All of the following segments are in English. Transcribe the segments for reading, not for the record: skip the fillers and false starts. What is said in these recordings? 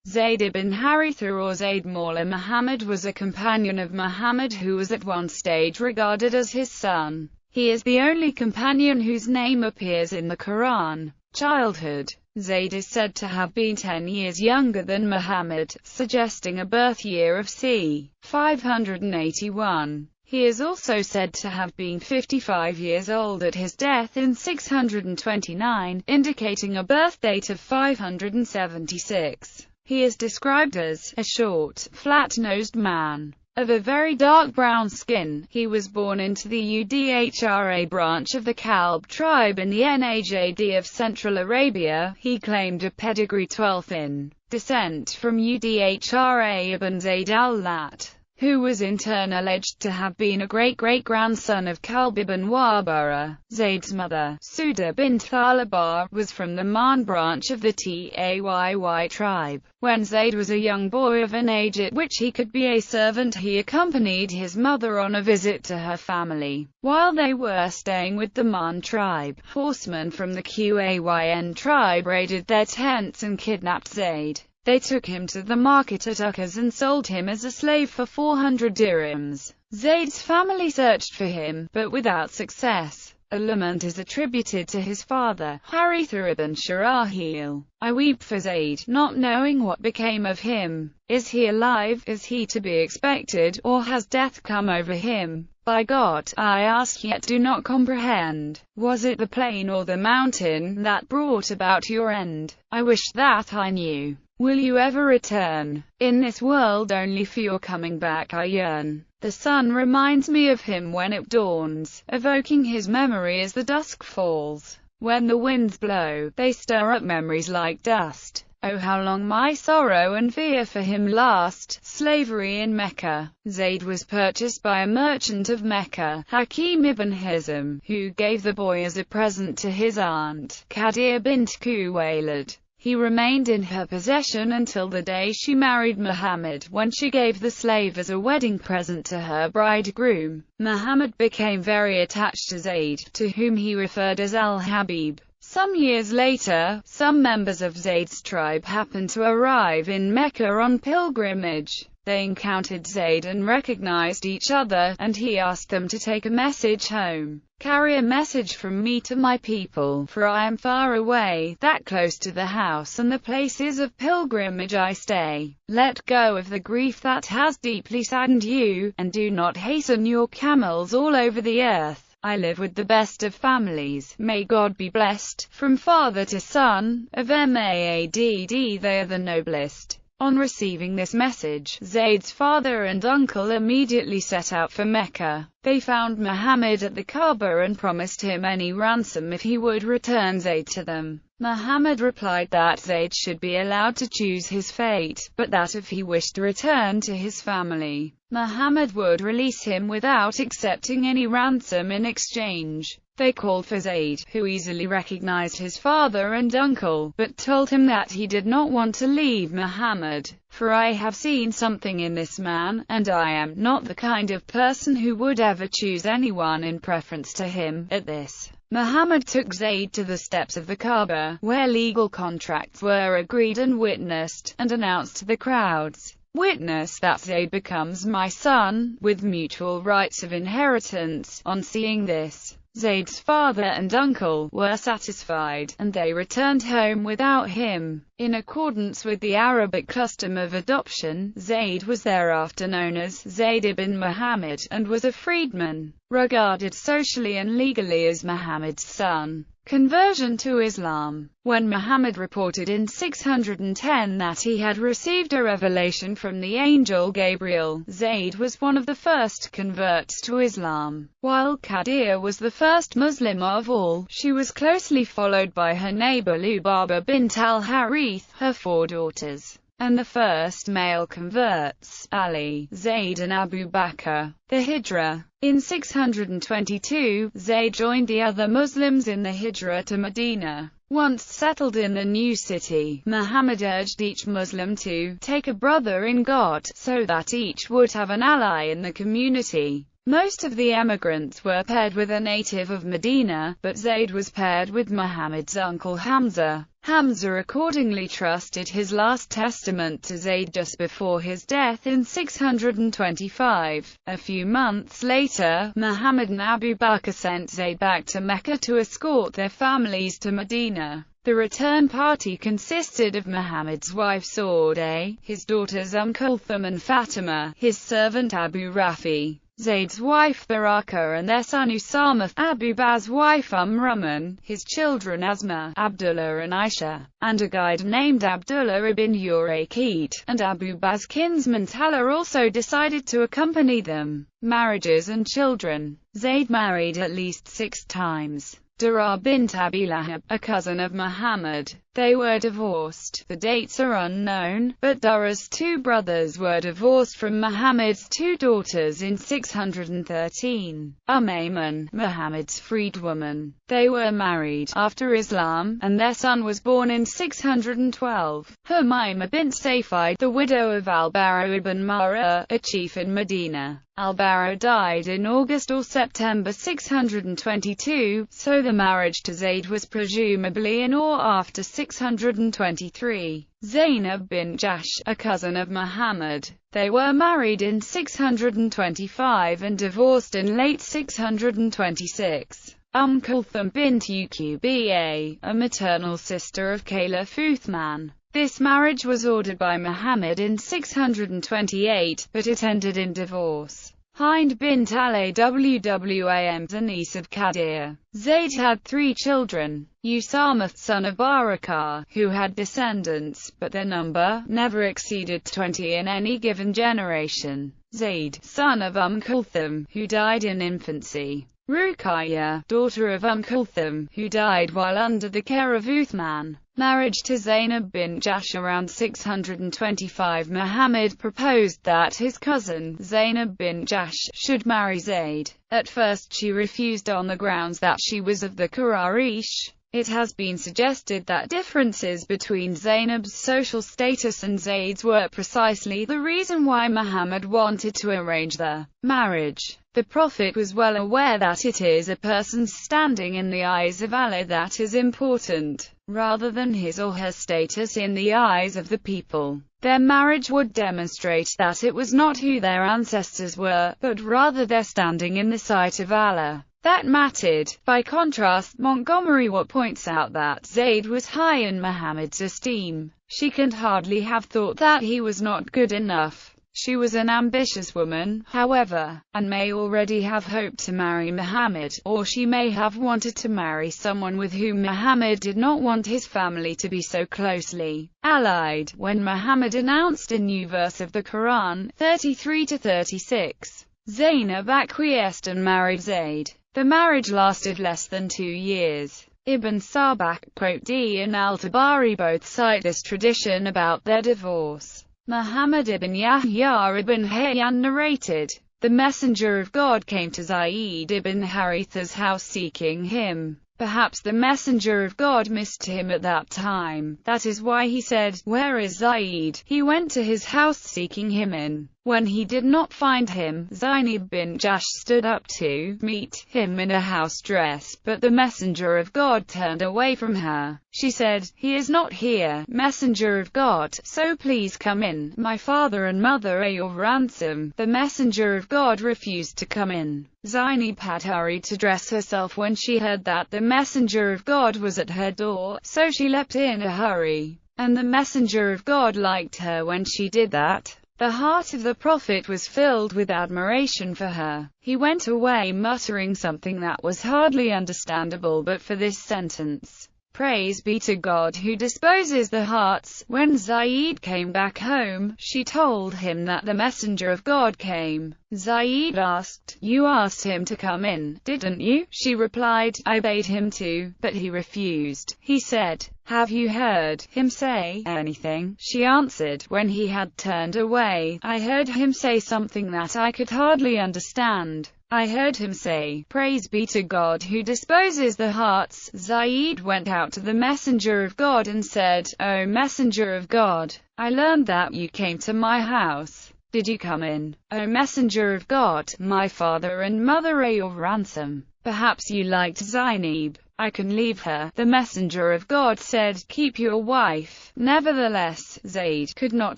Zayd ibn Harithah or Zayd Mawla Muhammad was a companion of Muhammad who was at one stage regarded as his son. He is the only companion whose name appears in the Quran. Childhood. Zayd is said to have been 10 years younger than Muhammad, suggesting a birth year of c. 581. He is also said to have been 55 years old at his death in 629, indicating a birth date of 576. He is described as a short, flat-nosed man of a very dark brown skin. He was born into the Udhra branch of the Kalb tribe in the Najd of Central Arabia. He claimed a pedigree 12th in descent from Udhra ibn Zayd al-Lat, who was in turn alleged to have been a great-great-grandson of Kalb ibn Wabara. Zayd's mother, Suda bint Thalaba, was from the Man branch of the Tayy tribe. When Zayd was a young boy of an age at which he could be a servant, he accompanied his mother on a visit to her family. While they were staying with the Man tribe, horsemen from the Qayn tribe raided their tents and kidnapped Zayd. They took him to the market at Ukaz and sold him as a slave for 400 dirhams. Zayd's family searched for him, but without success. A lament is attributed to his father, Harithah ibn Shurahil. I weep for Zayd, not knowing what became of him. Is he alive? Is he to be expected, or has death come over him? By God, I ask yet do not comprehend. Was it the plain or the mountain that brought about your end? I wish that I knew. Will you ever return? In this world only for your coming back I yearn. The sun reminds me of him when it dawns, evoking his memory as the dusk falls. When the winds blow, they stir up memories like dust. Oh, how long my sorrow and fear for him last. Slavery in Mecca. Zayd was purchased by a merchant of Mecca, Hakim ibn Hizam, who gave the boy as a present to his aunt, Qadir bint Khuwaylid. He remained in her possession until the day she married Muhammad, when she gave the slave as a wedding present to her bridegroom. Muhammad became very attached to Zayd, to whom he referred as Al-Habib. Some years later, some members of Zayd's tribe happened to arrive in Mecca on pilgrimage. They encountered Zayd and recognized each other, and he asked them to take a message home. Carry a message from me to my people, for I am far away, that close to the house and the places of pilgrimage I stay. Let go of the grief that has deeply saddened you, and do not hasten your camels all over the earth. I live with the best of families, may God be blessed, from father to son, of Madd they are the noblest. On receiving this message, Zayd's father and uncle immediately set out for Mecca. They found Muhammad at the Kaaba and promised him any ransom if he would return Zayd to them. Muhammad replied that Zayd should be allowed to choose his fate, but that if he wished to return to his family, Muhammad would release him without accepting any ransom in exchange. They called for Zayd, who easily recognized his father and uncle, but told him that he did not want to leave Muhammad. For I have seen something in this man, and I am not the kind of person who would ever choose anyone in preference to him. At this, Muhammad took Zayd to the steps of the Kaaba, where legal contracts were agreed and witnessed, and announced to the crowds, "Witness that Zayd becomes my son, with mutual rights of inheritance." On seeing this, Zayd's father and uncle were satisfied, and they returned home without him. In accordance with the Arabic custom of adoption, Zayd was thereafter known as Zayd ibn Muhammad, and was a freedman, regarded socially and legally as Muhammad's son. Conversion to Islam. When Muhammad reported in 610 that he had received a revelation from the angel Gabriel, Zayd was one of the first converts to Islam. While Qadir was the first Muslim of all, she was closely followed by her neighbor Lubaba bint al-Harith, her 4 daughters, and the first male converts, Ali, Zayd and Abu Bakr. The Hijra. In 622, Zayd joined the other Muslims in the Hijra to Medina. Once settled in the new city, Muhammad urged each Muslim to take a brother in God, so that each would have an ally in the community. Most of the emigrants were paired with a native of Medina, but Zayd was paired with Muhammad's uncle Hamza. Hamza accordingly trusted his last testament to Zayd just before his death in 625. A few months later, Muhammad and Abu Bakr sent Zayd back to Mecca to escort their families to Medina. The return party consisted of Muhammad's wife Saudah, his daughters Kulthum and Fatima, his servant Abu Rafi, Zayd's wife Baraka and their son Usama, Abu Bakr's wife Rumman, his children Asma, Abdullah and Aisha, and a guide named Abdullah ibn Urayqit, and Abu Bakr's kinsman Talha also decided to accompany them. Marriages and children. Zayd married at least 6 times. Dara bint Abi Lahab, a cousin of Muhammad. They were divorced. The dates are unknown, but Dara's 2 brothers were divorced from Muhammad's 2 daughters in 613. Ayman, Muhammad's freedwoman. They were married after Islam, and their son was born in 612. Humayma bint Safid, the widow of al-Bara ibn Mara, a chief in Medina. Al-Bara died in August or September 622, so the marriage to Zayd was presumably in or after 623. Zainab bint Jahsh, a cousin of Muhammad. They were married in 625 and divorced in late 626. Kulthum bint Uqba, a maternal sister of Caliph Uthman. This marriage was ordered by Muhammad in 628, but it ended in divorce. Hind bint Al-Awwam, a niece of Qadir. Zayd had 3 children. Usama, son of Barakah, who had descendants, but their number never exceeded 20 in any given generation. Zayd, son of Kulthum, who died in infancy. Ruqayya, daughter of Kulthum, who died while under the care of Uthman. Marriage to Zainab bint Jahsh. Around 625, Muhammad proposed that his cousin, Zainab bint Jahsh, should marry Zayd. At first she refused on the grounds that she was of the Quraysh. It has been suggested that differences between Zainab's social status and Zayd's were precisely the reason why Muhammad wanted to arrange the marriage. The Prophet was well aware that it is a person's standing in the eyes of Allah that is important, rather than his or her status in the eyes of the people. Their marriage would demonstrate that it was not who their ancestors were, but rather their standing in the sight of Allah that mattered. By contrast, Montgomery Watt points out that Zayd was high in Muhammad's esteem. She can hardly have thought that he was not good enough. She was an ambitious woman, however, and may already have hoped to marry Muhammad, or she may have wanted to marry someone with whom Muhammad did not want his family to be so closely allied. When Muhammad announced a new verse of the Quran, 33-36, Zainab acquiesced and married Zayd. The marriage lasted less than 2 years. Ibn Sabak, D and al-Tabari both cite this tradition about their divorce. Muhammad ibn Yahya ibn Hayyan narrated, "The Messenger of God came to Zayd ibn Harithah's house seeking him. Perhaps the Messenger of God missed him at that time. That is why he said, 'Where is Zayd?' He went to his house seeking him in. When he did not find him, Zainab bint Jahsh stood up to meet him in a house dress, but the Messenger of God turned away from her. She said, 'He is not here, Messenger of God, so please come in. My father and mother are your ransom.' The Messenger of God refused to come in. Zainab had hurried to dress herself when she heard that the Messenger of God was at her door, so she leapt in a hurry, and the Messenger of God liked her when she did that. The heart of the Prophet was filled with admiration for her. He went away muttering something that was hardly understandable but for this sentence, 'Praise be to God who disposes the hearts.' When Zayd came back home, she told him that the Messenger of God came. Zayd asked, 'You asked him to come in, didn't you?' She replied, 'I bade him to, but he refused.' He said, 'Have you heard him say anything?' She answered, 'When he had turned away, I heard him say something that I could hardly understand. I heard him say, "Praise be to God who disposes the hearts." Zayd went out to the Messenger of God and said, "O Messenger of God, I learned that you came to my house. "Did you come in, O messenger of God? My father and mother are your ransom. Perhaps you liked Zainab. I can leave her." The messenger of God said, "Keep your wife." Nevertheless, Zayd could not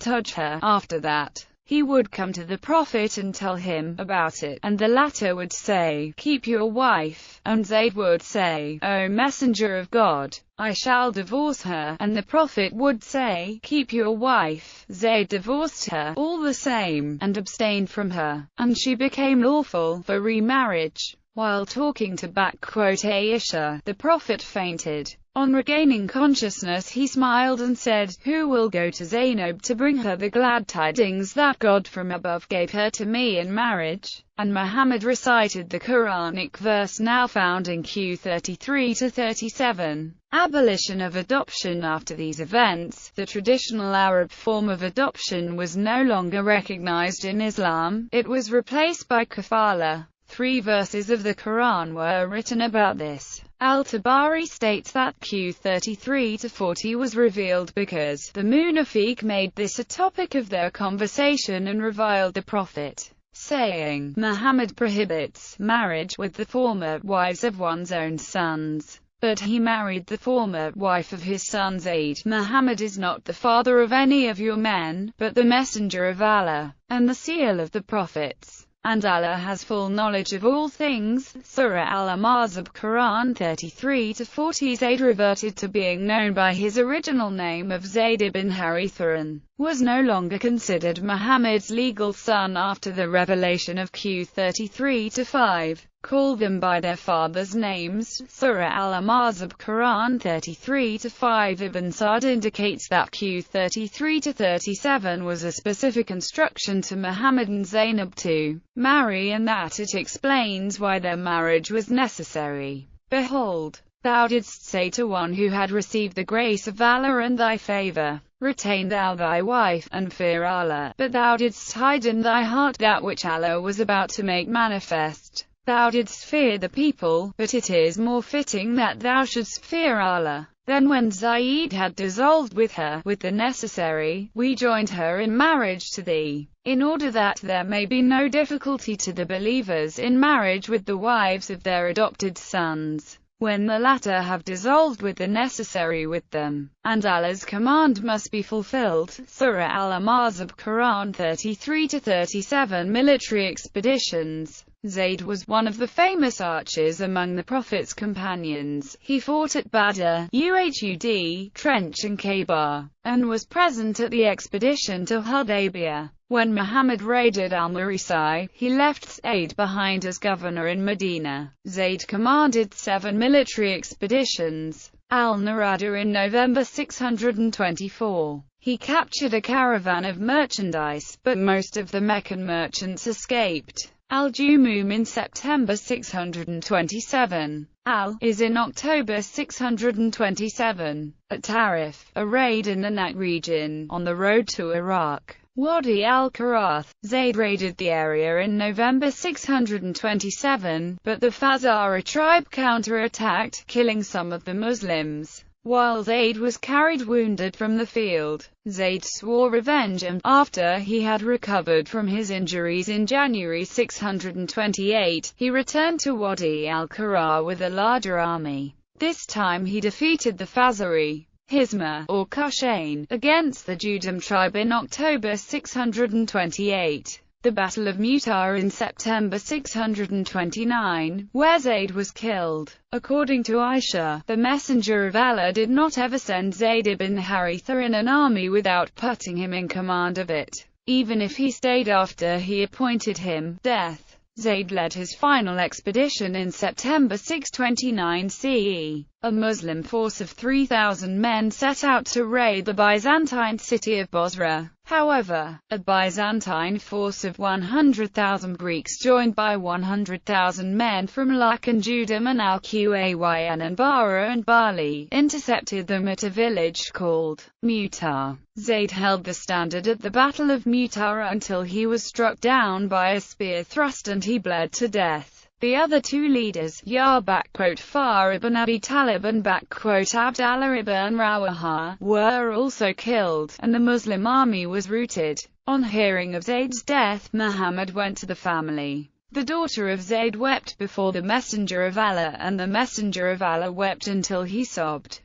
touch her. After that, he would come to the Prophet and tell him about it, and the latter would say, "Keep your wife," and Zayd would say, "O messenger of God, I shall divorce her," and the Prophet would say, "Keep your wife." Zayd divorced her, all the same, and abstained from her, and she became lawful for remarriage. While talking to Aisha, the Prophet fainted. On regaining consciousness he smiled and said, "Who will go to Zainab to bring her the glad tidings that God from above gave her to me in marriage?" And Muhammad recited the Quranic verse now found in Q 33-37. Abolition of adoption. After these events, the traditional Arab form of adoption was no longer recognized in Islam. It was replaced by kafala. 3 verses of the Quran were written about this. Al-Tabari states that Q 33-40 was revealed because the Munafiq made this a topic of their conversation and reviled the Prophet, saying, "Muhammad prohibits marriage with the former wives of one's own sons, but he married the former wife of his son Zayd. Muhammad is not the father of any of your men, but the messenger of Allah, and the seal of the prophets. And Allah has full knowledge of all things." Surah Al-Ahzab, Quran 33-40. Zayd reverted to being known by his original name of Zayd ibn Harithah and was no longer considered Muhammad's legal son after the revelation of Q 33-5. Call them by their fathers' names. Surah Al-Ahzab, Quran 33-5. Ibn Sa'd indicates that Q 33-37 was a specific instruction to Muhammad and Zainab to marry, and that it explains why their marriage was necessary. "Behold, thou didst say to one who had received the grace of Allah and thy favor, retain thou thy wife, and fear Allah, but thou didst hide in thy heart that which Allah was about to make manifest. Thou didst fear the people, but it is more fitting that thou shouldst fear Allah." Then when Zayd had dissolved with her, with the necessary, we joined her in marriage to thee, in order that there may be no difficulty to the believers in marriage with the wives of their adopted sons, when the latter have dissolved with the necessary with them, and Allah's command must be fulfilled. Surah Al-Ahzab, Quran 33-37. Military expeditions. Zayd was one of the famous archers among the Prophet's companions. He fought at Badr, Uhud, Trench and Khaybar, and was present at the expedition to Hudaybiyah. When Muhammad raided Al-Murisi, he left Zayd behind as governor in Medina. Zayd commanded 7 military expeditions. Al-Narada in November 624. He captured a caravan of merchandise, but most of the Meccan merchants escaped. Al-Jumum in September 627. Al-Is in October 627. At Tarif, a raid in the Najd region, on the road to Iraq. Wadi al-Karath. Zayd raided the area in November 627, but the Fazara tribe counterattacked, killing some of the Muslims. While Zayd was carried wounded from the field, Zayd swore revenge and, after he had recovered from his injuries in January 628, he returned to Wadi al-Qara with a larger army. This time he defeated the Fazari, Hizma, or Kushain, against the Judam tribe in October 628. The Battle of Mu'tah in September 629, where Zayd was killed. According to Aisha, the Messenger of Allah did not ever send Zayd ibn Harithah in an army without putting him in command of it, even if he stayed after he appointed him. Death. Zayd led his final expedition in September 629 CE. A Muslim force of 3,000 men set out to raid the Byzantine city of Bosra. However, a Byzantine force of 100,000 Greeks joined by 100,000 men from Lak and Judam and Al-Qayn and Bara and Bali, intercepted them at a village called Mu'tah. Zayd held the standard at the Battle of Mu'tah until he was struck down by a spear thrust and he bled to death. The other two leaders, Far ibn Abi Talib and Abdallah ibn Rawaha, were also killed, and the Muslim army was routed. On hearing of Zayd's death, Muhammad went to the family. The daughter of Zayd wept before the Messenger of Allah, and the Messenger of Allah wept until he sobbed.